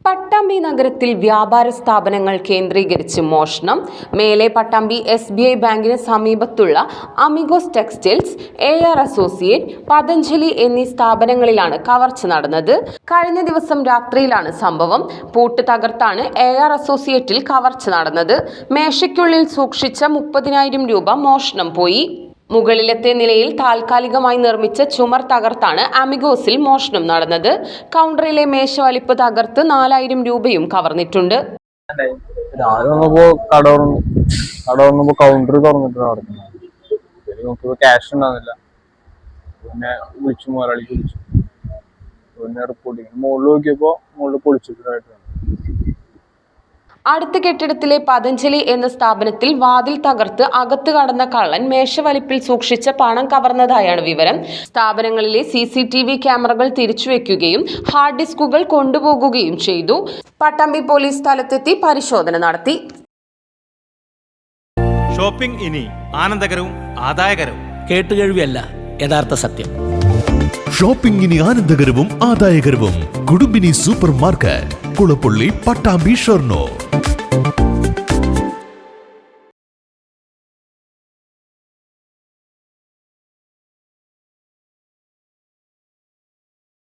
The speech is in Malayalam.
പട്ടാമ്പി നഗരത്തിൽ വ്യാപാര സ്ഥാപനങ്ങൾ കേന്ദ്രീകരിച്ച് മോഷണം. മേലെ പട്ടാമ്പി SBI ബാങ്കിന് സമീപത്തുള്ള amigos textiles, AR associate, Patanjali എന്നീ സ്ഥാപനങ്ങളിലാണ് കവർച്ച നടന്നത്. കഴിഞ്ഞ ദിവസം രാത്രിയിലാണ് സംഭവം. പൂട്ട് തകർത്താണ് AR അസോസിയേറ്റിൽ കവർച്ച നടന്നത്. മേശയ്ക്കുള്ളിൽ സൂക്ഷിച്ച 30,000 രൂപ മോഷണം പോയി. മുകളിലത്തെ നിലയിൽ താൽക്കാലികമായി നിർമ്മിച്ച ചുമർ തകർത്താണ് അമിഗോസിൽ മോഷണം നടന്നത്. കൗണ്ടറിലെ മേശ വലിപ്പ് തകർത്ത് 4,000 രൂപയും കവർന്നിട്ടുണ്ട്. കൗണ്ടർ തുറന്നിട്ട് ക്യാഷ് ഉണ്ടാകുന്നില്ല. പിന്നെ വിളിച്ചു, മുതലാളിക്ക് വിളിച്ചു. പിന്നെ റിപ്പോർട്ടിങ് മുകളിൽ നോക്കിയപ്പോ മുകളിൽ പൊളിച്ചിട്ടായിട്ടാണ്. അടുത്ത കെട്ടിടത്തിലെ പതഞ്ജലി എന്ന സ്ഥാപനത്തിൽ വാതിൽ തകർത്ത് അകത്ത് കടന്ന കള്ളൻ മേശവലിപ്പിൽ സൂക്ഷിച്ച പണം കവർന്നതായാണ് വിവരം. സ്ഥാപനങ്ങളിലെ CCTV ക്യാമറകൾ തിരിച്ചുവെക്കുകയും ഹാർഡ് ഡിസ്കുകൾ കൊണ്ടുപോകുകയും ചെയ്തു. പട്ടാമ്പി പോലീസ് സ്ഥലത്തെത്തി പരിശോധന നടത്തി. ഷോപ്പിംഗ് ഇനി ആനന്ദകരവും ആദായകരവും. കേട്ടുകേഴ്വിയല്ല, യഥാർത്ഥ സത്യം. ഷോപ്പിംഗ് ഇനി ആനന്ദകരവും ആദായകരവും. കുടുംബിനി സൂപ്പർ മാർക്കറ്റ്, കുളപ്പള്ളി, പട്ടാമ്പി, ഷൊർണൂർ.